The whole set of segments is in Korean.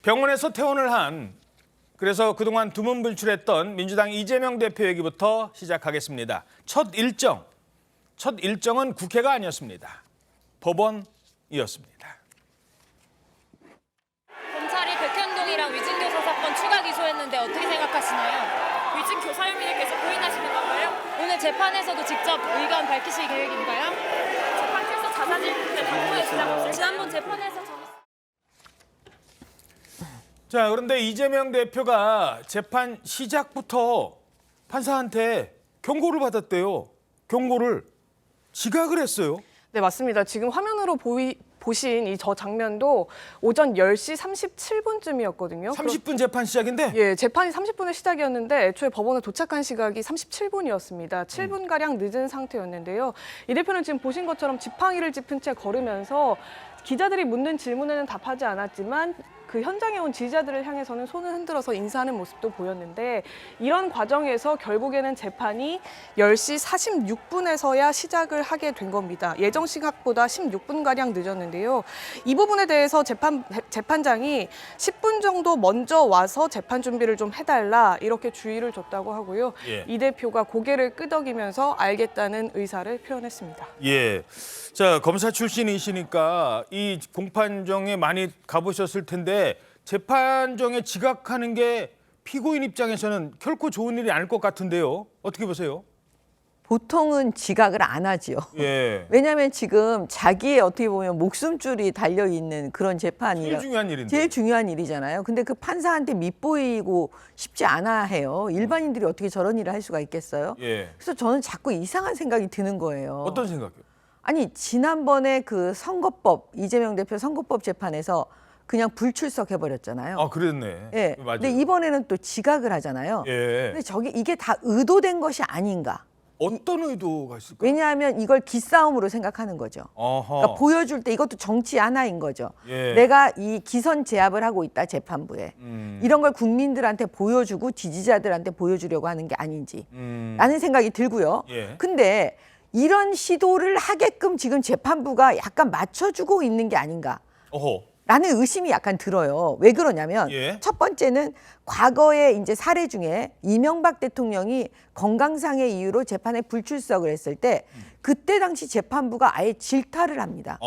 병원에서 퇴원을 한 그래서 그동안 두문불출했던 민주당 이재명 대표 얘기부터 시작하겠습니다. 첫 일정은 국회가 아니었습니다. 법원이었습니다. 검찰이 백현동이랑 위증교사 사건 추가 기소했는데 어떻게 생각하시나요? 위증교사 혐의를 계속 부인하시는 건가요? 오늘 재판에서도 직접 의견 밝히실 계획인가요? 재판에서 자사질 때 당부의 주장 없으세요? 지난번 재판에서 자, 그런데 이재명 대표가 재판 시작부터 판사한테 경고를 받았대요. 경고를 지각을 했어요. 네, 맞습니다. 지금 화면으로 보신 이 저 장면도 오전 10시 37분쯤이었거든요. 30분 재판 시작인데? 예, 재판이 30분에 시작이었는데 애초에 법원에 도착한 시각이 37분이었습니다. 7분가량 늦은 상태였는데요. 이 대표는 지금 보신 것처럼 지팡이를 짚은 채 걸으면서 기자들이 묻는 질문에는 답하지 않았지만 그 현장에 온 지지자들을 향해서는 손을 흔들어서 인사하는 모습도 보였는데 이런 과정에서 결국에는 재판이 10시 46분에서야 시작을 하게 된 겁니다. 예정 시각보다 16분가량 늦었는데요. 이 부분에 대해서 재판장이 10분 정도 먼저 와서 재판 준비를 좀 해달라 이렇게 주의를 줬다고 하고요. 예. 이 대표가 고개를 끄덕이면서 알겠다는 의사를 표현했습니다. 예. 자, 검사 출신이시니까 이 공판정에 많이 가보셨을 텐데 재판정에 지각하는 게 피고인 입장에서는 결코 좋은 일이 아닐 것 같은데요. 어떻게 보세요? 보통은 지각을 안 하지요. 예. 왜냐하면 지금 자기의 어떻게 보면 목숨줄이 달려있는 그런 재판이라 제일 중요한 일인데. 제일 중요한 일이잖아요. 근데 그 판사한테 밉보이고 싶지 않아 해요. 일반인들이 어떻게 저런 일을 할 수가 있겠어요? 예. 그래서 저는 자꾸 이상한 생각이 드는 거예요. 어떤 생각이요? 아니 지난번에 그 선거법 이재명 대표 선거법 재판에서 그냥 불출석해버렸잖아요. 아, 그랬네. 예. 맞아요. 근데 이번에는 또 지각을 하잖아요. 예. 근데 이게 다 의도된 것이 아닌가? 어떤 의도가 있을까요? 왜냐하면 이걸 기싸움으로 생각하는 거죠. 어허. 그러니까 보여줄 때 이것도 정치 하나인 거죠. 예. 내가 이 기선 제압을 하고 있다 재판부에. 이런 걸 국민들한테 보여주고 지지자들한테 보여주려고 하는 게 아닌지 라는 생각이 들고요. 예. 근데 이런 시도를 하게끔 지금 재판부가 약간 맞춰주고 있는 게 아닌가. 어허. 라는 의심이 약간 들어요. 왜 그러냐면 예. 첫 번째는 과거에 이제 사례 중에 이명박 대통령이 건강상의 이유로 재판에 불출석을 했을 때 그때 당시 재판부가 아예 질타를 합니다.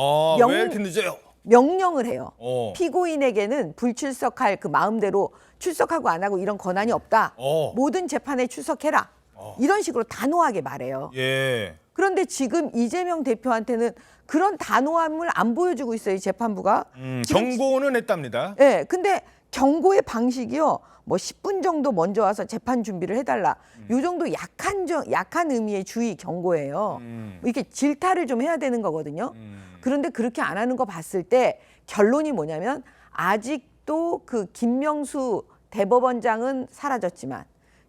왜 이렇게 늦어요? 명령을 해요. 어. 피고인에게는 불출석할 그 마음대로 출석하고 안 하고 이런 권한이 없다. 모든 재판에 출석해라. 이런 식으로 단호하게 말해요. 예. 그런데 지금 이재명 대표한테는 그런 단호함을 안 보여주고 있어요, 이 재판부가. 경고는 했답니다. 네, 근데 경고의 방식이요. 뭐 10분 정도 먼저 와서 재판 준비를 해달라. 요 정도 약한 의미의 주의 경고예요. 이렇게 질타를 좀 해야 되는 거거든요. 그런데 그렇게 안 하는 거 봤을 때 결론이 뭐냐면 아직도 그 김명수 대법원장은 사라졌지만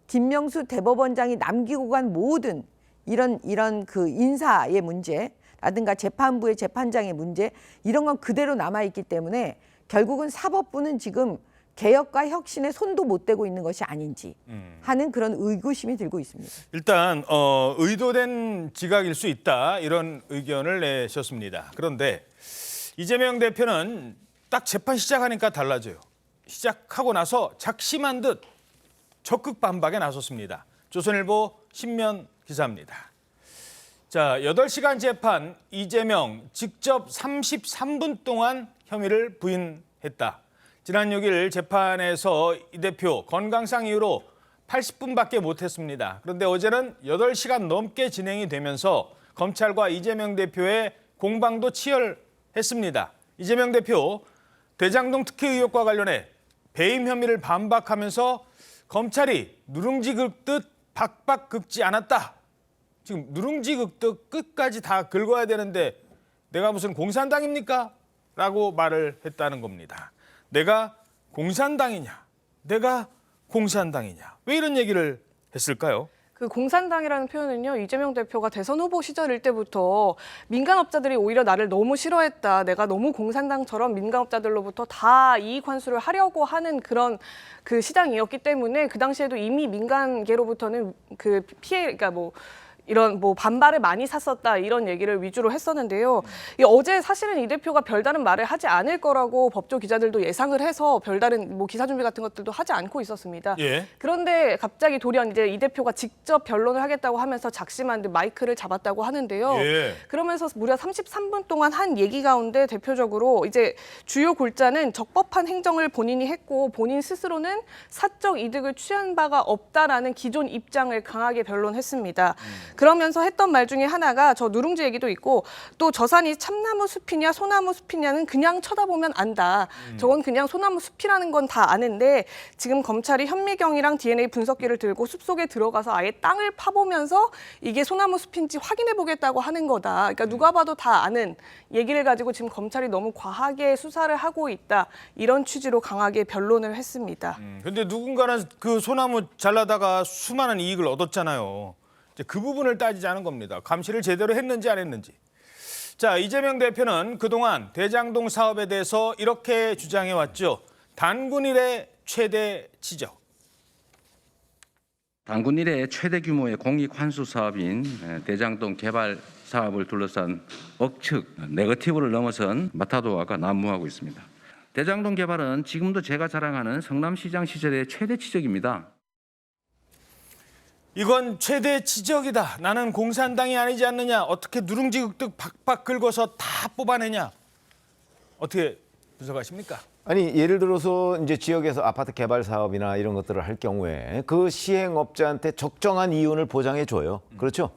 김명수 대법원장이 남기고 간 모든 이런 그 인사의 문제라든가 재판부의 재판장의 문제 이런 건 그대로 남아있기 때문에 결국은 사법부는 지금 개혁과 혁신에 손도 못 대고 있는 것이 아닌지 하는 그런 의구심이 들고 있습니다. 일단 의도된 지각일 수 있다 이런 의견을 내셨습니다. 그런데 이재명 대표는 딱 재판 시작하니까 달라져요. 시작하고 나서 작심한 듯 적극 반박에 나섰습니다. 조선일보 신면 기사입니다. 자, 8시간 재판 이재명 직접 33분 동안 혐의를 부인했다. 지난 6일 재판에서 이 대표 건강상 이유로 80분밖에 못했습니다. 그런데 어제는 8시간 넘게 진행이 되면서 검찰과 이재명 대표의 공방도 치열했습니다. 이재명 대표 대장동 특혜 의혹과 관련해 배임 혐의를 반박하면서 검찰이 누룽지 긁듯 박박 긁지 않았다. 지금 누룽지 긁듯 끝까지 다 긁어야 되는데 내가 무슨 공산당입니까? 라고 말을 했다는 겁니다. 내가 공산당이냐? 내가 공산당이냐? 왜 이런 얘기를 했을까요? 그 공산당이라는 표현은요, 이재명 대표가 대선 후보 시절일 때부터 민간업자들이 오히려 나를 너무 싫어했다. 내가 너무 공산당처럼 민간업자들로부터 다 이익 환수를 하려고 하는 그런 그 시장이었기 때문에 그 당시에도 이미 민간계로부터는 그 피해, 그러니까 뭐 이런 뭐 반발을 많이 샀었다 이런 얘기를 위주로 했었는데요. 이 어제 사실은 이 대표가 별다른 말을 하지 않을 거라고 법조 기자들도 예상을 해서 별다른 뭐 기사 준비 같은 것들도 하지 않고 있었습니다. 예. 그런데 갑자기 돌연 이제 이 대표가 직접 변론을 하겠다고 하면서 작심한 듯 마이크를 잡았다고 하는데요. 예. 그러면서 무려 33분 동안 한 얘기 가운데 대표적으로 이제 주요 골자는 적법한 행정을 본인이 했고 본인 스스로는 사적 이득을 취한 바가 없다라는 기존 입장을 강하게 변론했습니다. 그러면서 했던 말 중에 하나가 저 누룽지 얘기도 있고 또 저 산이 참나무 숲이냐 소나무 숲이냐는 그냥 쳐다보면 안다. 저건 그냥 소나무 숲이라는 건 다 아는데 지금 검찰이 현미경이랑 DNA 분석기를 들고 숲속에 들어가서 아예 땅을 파보면서 이게 소나무 숲인지 확인해 보겠다고 하는 거다. 그러니까 누가 봐도 다 아는 얘기를 가지고 지금 검찰이 너무 과하게 수사를 하고 있다. 이런 취지로 강하게 변론을 했습니다. 근데 누군가는 그 소나무 잘라다가 수많은 이익을 얻었잖아요. 이제 그 부분을 따지지 않은 겁니다. 감시를 제대로 했는지 안 했는지. 자, 이재명 대표는 그동안 대장동 사업에 대해서 이렇게 주장해 왔죠. 단군 이래 최대 지적. 단군 이래 최대 규모의 공익 환수 사업인 대장동 개발 사업을 둘러싼 억측, 네거티브를 넘어선 마타도화가 난무하고 있습니다. 대장동 개발은 지금도 제가 자랑하는 성남시장 시절의 최대 지적입니다. 이건 최대 지적이다. 나는 공산당이 아니지 않느냐. 어떻게 누룽지 긁듯 박박 긁어서 다 뽑아내냐. 어떻게 분석하십니까? 아니 예를 들어서 이제 지역에서 아파트 개발 사업이나 이런 것들을 할 경우에 그 시행업자한테 적정한 이윤을 보장해 줘요. 그렇죠?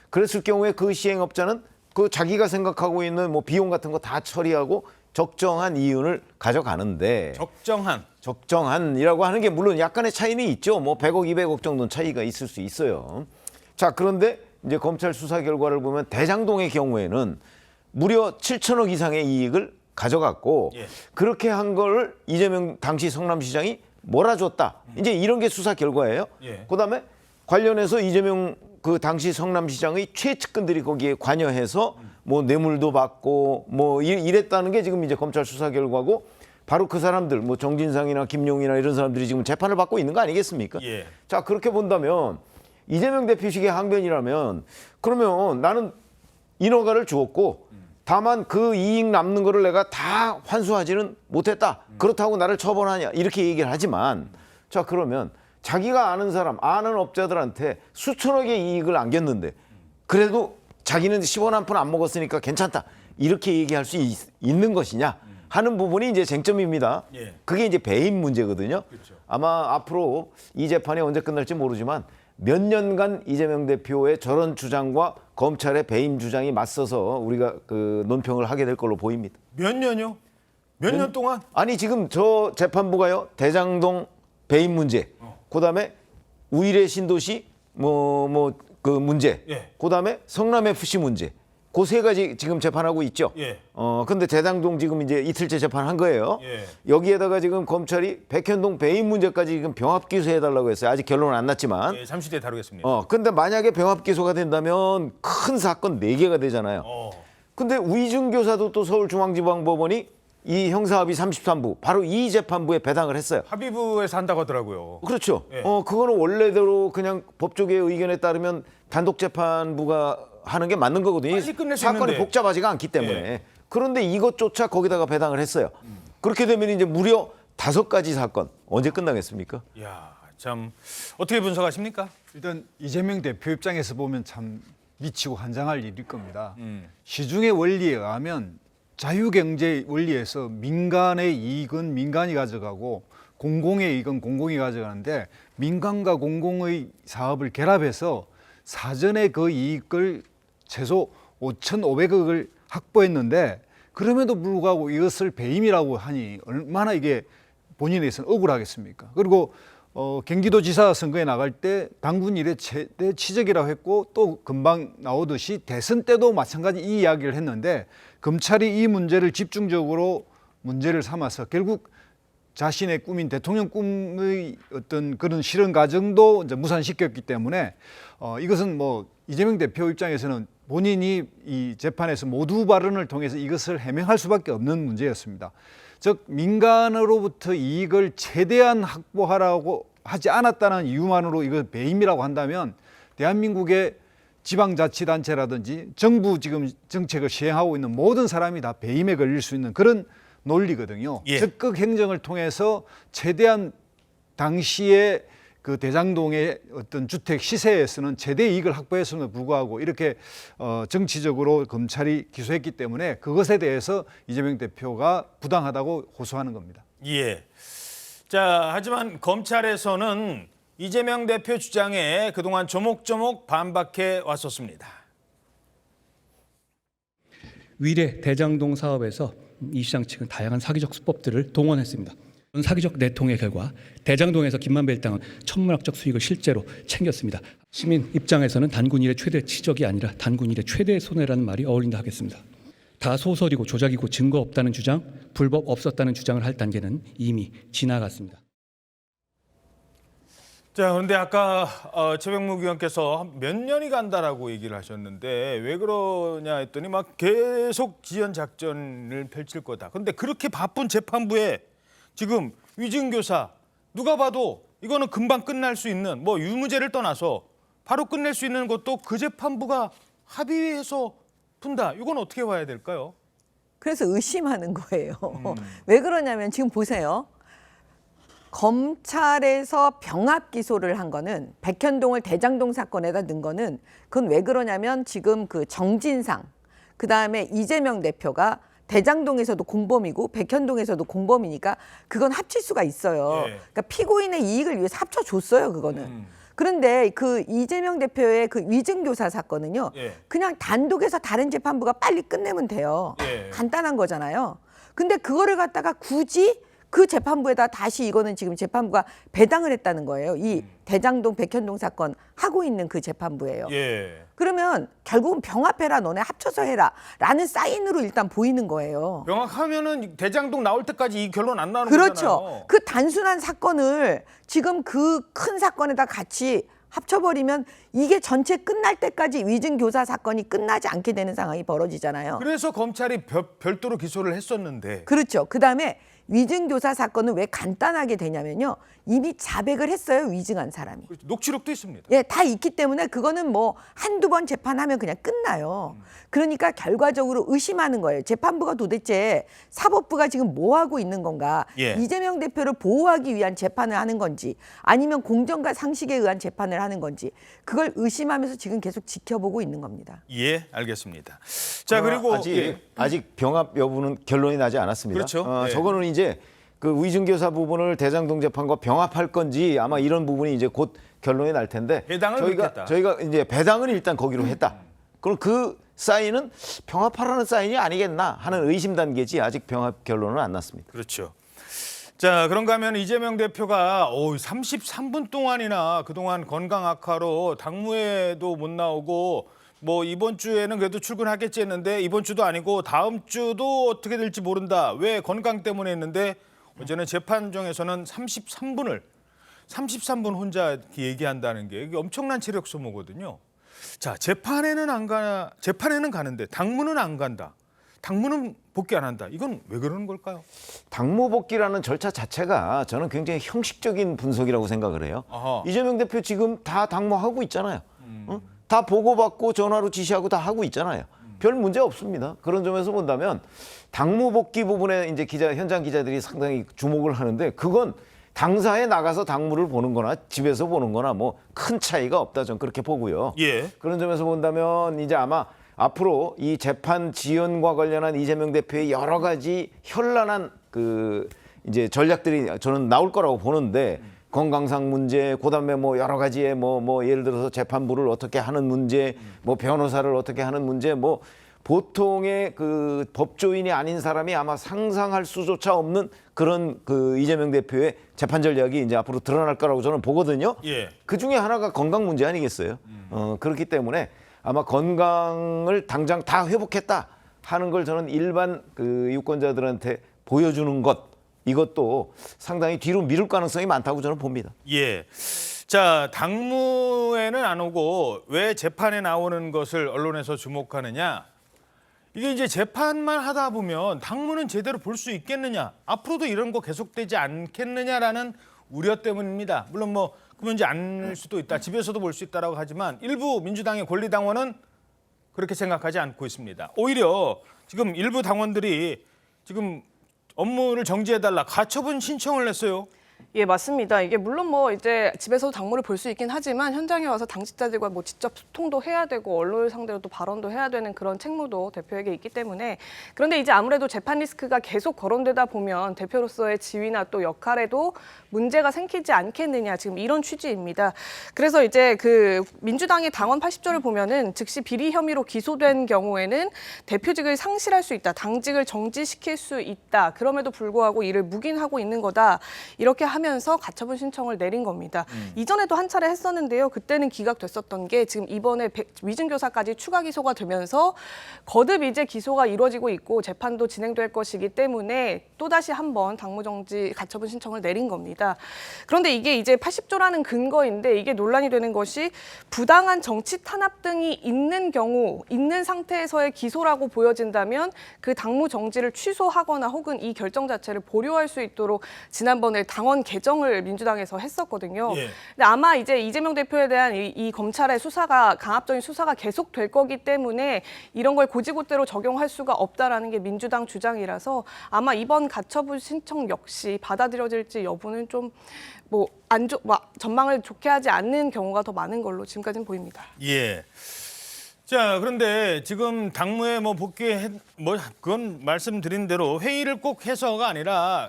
그랬을 경우에 그 시행업자는 그 자기가 생각하고 있는 뭐 비용 같은 거 다 처리하고 적정한 이윤을 가져가는데 적정한이라고 하는 게 물론 약간의 차이는 있죠. 뭐 100억, 200억 정도는 차이가 있을 수 있어요. 자, 그런데 이제 검찰 수사 결과를 보면 대장동의 경우에는 무려 7천억 이상의 이익을 가져갔고 예. 그렇게 한 걸 이재명 당시 성남시장이 몰아줬다. 이제 이런 게 수사 결과예요. 예. 그다음에 관련해서 이재명 그 당시 성남시장의 최측근들이 거기에 관여해서 뭐 뇌물도 받고 뭐 이랬다는 게 지금 이제 검찰 수사 결과고 바로 그 사람들 뭐 정진상이나 김용이나 이런 사람들이 지금 재판을 받고 있는 거 아니겠습니까? 예. 자, 그렇게 본다면 이재명 대표식의 항변이라면 그러면 나는 인허가를 주었고 다만 그 이익 남는 거를 내가 다 환수하지는 못했다. 그렇다고 나를 처벌하냐 이렇게 얘기를 하지만 자, 그러면 자기가 아는 사람, 아는 업자들한테 수천억의 이익을 안겼는데 그래도 자기는 10원 한 푼 안 먹었으니까 괜찮다. 이렇게 얘기할 수 있는 것이냐 하는 부분이 이제 쟁점입니다. 예. 그게 이제 배임 문제거든요. 그렇죠. 아마 앞으로 이 재판이 언제 끝날지 모르지만 몇 년간 이재명 대표의 저런 주장과 검찰의 배임 주장이 맞서서 우리가 그 논평을 하게 될 걸로 보입니다. 몇 년요? 몇 년 동안? 아니 지금 저 재판부가요 대장동 배임 문제, 그다음에 우일의 신도시 그 문제, 예. 그다음에 성남 FC 문제, 그 세 가지 지금 재판하고 있죠. 예. 근데 대장동 지금 이제 이틀째 재판한 거예요. 예. 여기에다가 지금 검찰이 백현동 배임 문제까지 지금 병합 기소해달라고 했어요. 아직 결론은 안 났지만. 예, 잠시 뒤에 다루겠습니다. 근데 만약에 병합 기소가 된다면 큰 사건 4개가 되잖아요. 근데 우이준 교사도 또 서울중앙지방법원이 이 형사합의 33부 바로 이 재판부에 배당을 했어요. 합의부에서 한다고 하더라고요. 그렇죠. 예. 그거는 원래대로 그냥 법조계의 의견에 따르면 단독재판부가 하는 게 맞는 거거든요. 빨리 끝낼 수 사건이 있는데. 복잡하지가 않기 때문에. 예. 그런데 이것조차 거기다가 배당을 했어요. 그렇게 되면 이제 무려 5가지 사건 언제 끝나겠습니까? 이야, 참 어떻게 분석하십니까? 일단 이재명 대표 입장에서 보면 참 미치고 환장할 일일 겁니다. 시중의 원리에 의하면 자유경제 원리에서 민간의 이익은 민간이 가져가고 공공의 이익은 공공이 가져가는데 민간과 공공의 사업을 결합해서 사전에 그 이익을 최소 5,500억을 확보했는데 그럼에도 불구하고 이것을 배임이라고 하니 얼마나 이게 본인에서는 억울하겠습니까? 그리고 경기도지사 선거에 나갈 때 당군 이래 최대 지적이라고 했고 또 금방 나오듯이 대선 때도 마찬가지 이 이야기를 했는데 검찰이 이 문제를 집중적으로 문제를 삼아서 결국 자신의 꿈인 대통령 꿈의 어떤 그런 실현 과정도 이제 무산시켰기 때문에 이것은 뭐 이재명 대표 입장에서는 본인이 이 재판에서 모두 발언을 통해서 이것을 해명할 수밖에 없는 문제였습니다. 즉 민간으로부터 이익을 최대한 확보하라고 하지 않았다는 이유만으로 이걸 배임이라고 한다면 대한민국의 지방자치단체라든지 정부 지금 정책을 시행하고 있는 모든 사람이 다 배임에 걸릴 수 있는 그런 논리거든요. 예. 적극 행정을 통해서 최대한 당시에 그 대장동의 어떤 주택 시세에서는 최대 이익을 확보했음에도 불구하고 이렇게 정치적으로 검찰이 기소했기 때문에 그것에 대해서 이재명 대표가 부당하다고 호소하는 겁니다. 예. 자, 하지만 검찰에서는 이재명 대표 주장에 그동안 조목조목 반박해 왔었습니다. 위례 대장동 사업에서 이 시장 측은 다양한 사기적 수법들을 동원했습니다. 사기적 내통의 결과 대장동에서 김만배 일당은 천문학적 수익을 실제로 챙겼습니다. 시민 입장에서는 단군 일의 최대 치적이 아니라 단군 일의 최대 손해라는 말이 어울린다 하겠습니다. 다 소설이고 조작이고 증거 없다는 주장, 불법 없었다는 주장을 할 단계는 이미 지나갔습니다. 자, 그런데 아까 최병묵 의원께서 몇 년이 간다라고 얘기를 하셨는데 왜 그러냐 했더니 막 계속 지연 작전을 펼칠 거다. 그런데 그렇게 바쁜 재판부에 지금 위증교사 누가 봐도 이거는 금방 끝날 수 있는 뭐 유무죄를 떠나서 바로 끝낼 수 있는 것도 그 재판부가 합의해서 푼다. 이건 어떻게 봐야 될까요? 그래서 의심하는 거예요. 왜 그러냐면 지금 보세요. 검찰에서 병합 기소를 한 거는 백현동을 대장동 사건에다 넣은 거는 그건 왜 그러냐면 지금 그 정진상 그다음에 이재명 대표가 대장동에서도 공범이고 백현동에서도 공범이니까 그건 합칠 수가 있어요. 예. 그러니까 피고인의 이익을 위해서 합쳐줬어요, 그거는. 그런데 그 이재명 대표의 그 위증교사 사건은요. 예. 그냥 단독에서 다른 재판부가 빨리 끝내면 돼요. 예. 간단한 거잖아요. 근데 그거를 갖다가 굳이 그 재판부에다 다시 이거는 지금 재판부가 배당을 했다는 거예요. 이 대장동 백현동 사건 하고 있는 그 재판부예요. 예. 그러면 결국은 병합해라, 너네 합쳐서 해라 라는 사인으로 일단 보이는 거예요. 명확하면은 대장동 나올 때까지 이 결론 안 나오는 그렇죠. 거잖아요. 그 단순한 사건을 지금 그 큰 사건에다 같이 합쳐버리면 이게 전체 끝날 때까지 위증교사 사건이 끝나지 않게 되는 상황이 벌어지잖아요. 그래서 검찰이 별도로 기소를 했었는데. 그렇죠. 그다음에 위증교사 사건은 왜 간단하게 되냐면요. 이미 자백을 했어요. 위증한 사람이. 그렇죠. 녹취록도 있습니다. 예, 다 있기 때문에 그거는 뭐 한두 번 재판하면 그냥 끝나요. 그러니까 결과적으로 의심하는 거예요. 재판부가 도대체 사법부가 지금 뭐 하고 있는 건가? 예. 이재명 대표를 보호하기 위한 재판을 하는 건지 아니면 공정과 상식에 의한 재판을 하는 건지 그걸 의심하면서 지금 계속 지켜보고 있는 겁니다. 예, 알겠습니다. 자, 그리고 아직 병합 여부는 결론이 나지 않았습니다. 그렇죠. 예. 저거는 이제 그 위증교사 부분을 대장동 재판과 병합할 건지 아마 이런 부분이 이제 곧 결론이 날 텐데 배당을 그렇겠다. 저희가 이제 배당을 일단 거기로 했다. 그럼 그 사인은 병합하라는 사인이 아니겠나 하는 의심 단계지 아직 병합 결론은 안 났습니다. 그렇죠. 자, 그런가 하면 이재명 대표가 33분 동안이나 그동안 건강 악화로 당무회도 못 나오고 뭐 이번 주에는 그래도 출근하겠지 했는데 이번 주도 아니고 다음 주도 어떻게 될지 모른다. 왜 건강 때문에 했는데 어제는 재판정에서는 33분 혼자 얘기한다는 게 이게 엄청난 체력 소모거든요. 자, 재판에는 가는데 당무는 안 간다. 당무는 복귀 안 한다. 이건 왜 그러는 걸까요? 당무 복귀라는 절차 자체가 저는 굉장히 형식적인 분석이라고 생각을 해요. 아하. 이재명 대표 지금 다 당무하고 있잖아요. 다 보고받고 전화로 지시하고 다 하고 있잖아요. 별 문제 없습니다. 그런 점에서 본다면 당무 복귀 부분에 이제 현장 기자들이 상당히 주목을 하는데 그건 당사에 나가서 당무를 보는 거나 집에서 보는 거나 뭐 큰 차이가 없다 저는 그렇게 보고요. 예. 그런 점에서 본다면 이제 아마 앞으로 이 재판 지연과 관련한 이재명 대표의 여러 가지 현란한 그 이제 전략들이 저는 나올 거라고 보는데 건강상 문제, 그다음에 뭐 여러 가지의 뭐 예를 들어서 재판부를 어떻게 하는 문제, 뭐 변호사를 어떻게 하는 문제, 뭐 보통의 그 법조인이 아닌 사람이 아마 상상할 수조차 없는 그런 그 이재명 대표의 재판 전략이 이제 앞으로 드러날 거라고 저는 보거든요. 예. 그 중에 하나가 건강 문제 아니겠어요? 그렇기 때문에 아마 건강을 당장 다 회복했다 하는 걸 저는 일반 그 유권자들한테 보여주는 것 이것도 상당히 뒤로 미룰 가능성이 많다고 저는 봅니다. 예. 자, 당무에는 안 오고 왜 재판에 나오는 것을 언론에서 주목하느냐? 이게 이제 재판만 하다 보면 당무는 제대로 볼 수 있겠느냐? 앞으로도 이런 거 계속되지 않겠느냐라는 우려 때문입니다. 물론 뭐 그러면 이제 안 수도 있다. 집에서도 볼 수 있다라고 하지만 일부 민주당의 권리 당원은 그렇게 생각하지 않고 있습니다. 오히려 지금 일부 당원들이 지금 업무를 정지해달라 가처분 신청을 냈어요. 예, 맞습니다. 이게 물론 뭐 이제 집에서도 당무를 볼 수 있긴 하지만 현장에 와서 당직자들과 뭐 직접 소통도 해야 되고 언론을 상대로 또 발언도 해야 되는 그런 책무도 대표에게 있기 때문에 그런데 이제 아무래도 재판 리스크가 계속 거론되다 보면 대표로서의 지위나 또 역할에도 문제가 생기지 않겠느냐 지금 이런 취지입니다. 그래서 이제 그 민주당의 당원 80조를 보면은 즉시 비리 혐의로 기소된 경우에는 대표직을 상실할 수 있다. 당직을 정지시킬 수 있다. 그럼에도 불구하고 이를 묵인하고 있는 거다. 이렇게 하면서 가처분 신청을 내린 겁니다. 이전에도 한 차례 했었는데요. 그때는 기각됐었던 게 지금 이번에 위증교사까지 추가 기소가 되면서 거듭 이제 기소가 이루어지고 있고 재판도 진행될 것이기 때문에 또다시 한번 당무정지 가처분 신청을 내린 겁니다. 그런데 이게 이제 80조라는 근거인데 이게 논란이 되는 것이 부당한 정치 탄압 등이 있는 경우, 있는 상태에서의 기소라고 보여진다면 그 당무 정지를 취소하거나 혹은 이 결정 자체를 보류할 수 있도록 지난번에 당원 개정을 민주당에서 했었거든요. 예. 근데 아마 이제 이재명 대표에 대한 이 검찰의 수사가 강압적인 수사가 계속될 거기 때문에 이런 걸 고지고대로 적용할 수가 없다라는 게 민주당 주장이라서 아마 이번 가처분 신청 역시 받아들여질지 여부는 좀 뭐 전망을 좋게 하지 않는 경우가 더 많은 걸로 지금까지는 보입니다. 예. 자, 그런데 지금 당무에 뭐 복귀해 뭐 그건 말씀드린 대로 회의를 꼭 해서가 아니라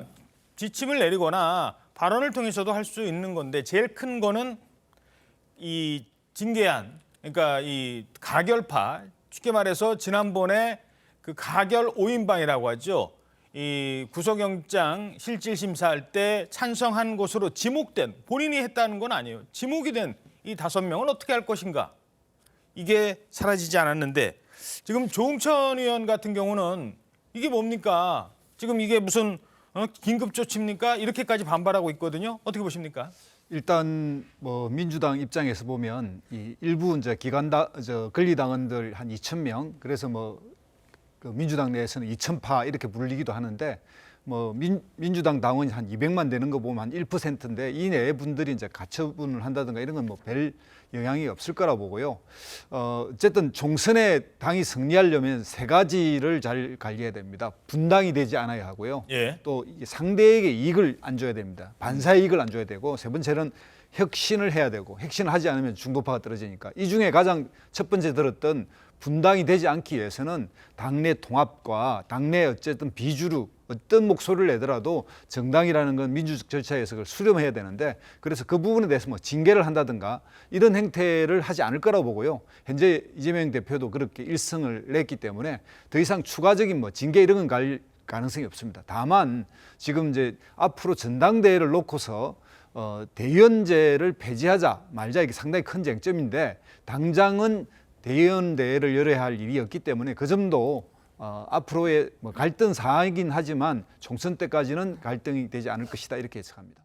지침을 내리거나 발언을 통해서도 할 수 있는 건데 제일 큰 거는 이 징계안, 그러니까 이 가결파, 쉽게 말해서 지난번에 그 가결 5인방이라고 하죠. 이 구속영장 실질 심사할 때 찬성한 것으로 지목된, 본인이 했다는 건 아니에요. 지목이 된 이 5명은 어떻게 할 것인가? 이게 사라지지 않았는데 지금 조응천 의원 같은 경우는 이게 뭡니까? 지금 이게 무슨 긴급 조치입니까? 이렇게까지 반발하고 있거든요. 어떻게 보십니까? 일단 뭐 민주당 입장에서 보면 이 일부 이제 권리당원들 한 2,000명 그래서 뭐 그 민주당 내에서는 2,000파 이렇게 불리기도 하는데 뭐 민주당 당원이 한 200만 되는 거 보면 한 1%인데 이 내에 분들이 이제 가처분을 한다든가 이런 건 뭐 별 영향이 없을 거라 보고요. 어쨌든 총선에 당이 승리하려면 3가지를 잘 관리해야 됩니다. 분당이 되지 않아야 하고요. 예. 또 상대에게 이익을 안 줘야 됩니다. 반사 이익을 안 줘야 되고 세 번째는 혁신을 해야 되고 혁신을 하지 않으면 중도파가 떨어지니까 이 중에 가장 첫 번째 들었던 분당이 되지 않기 위해서는 당내 통합과 당내 어쨌든 비주류 어떤 목소리를 내더라도 정당이라는 건 민주적 절차에서 그걸 수렴해야 되는데 그래서 그 부분에 대해서 뭐 징계를 한다든가 이런 행태를 하지 않을 거라고 보고요. 현재 이재명 대표도 그렇게 일성을 냈기 때문에 더 이상 추가적인 뭐 징계 이런 건 갈 가능성이 없습니다. 다만 지금 이제 앞으로 전당대회를 놓고서 대의원제를 폐지하자 말자 이게 상당히 큰 쟁점인데 당장은 대의원대회를 열어야 할 일이 없기 때문에 그 점도 앞으로의 뭐 갈등 사항이긴 하지만 총선 때까지는 갈등이 되지 않을 것이다 이렇게 예측합니다.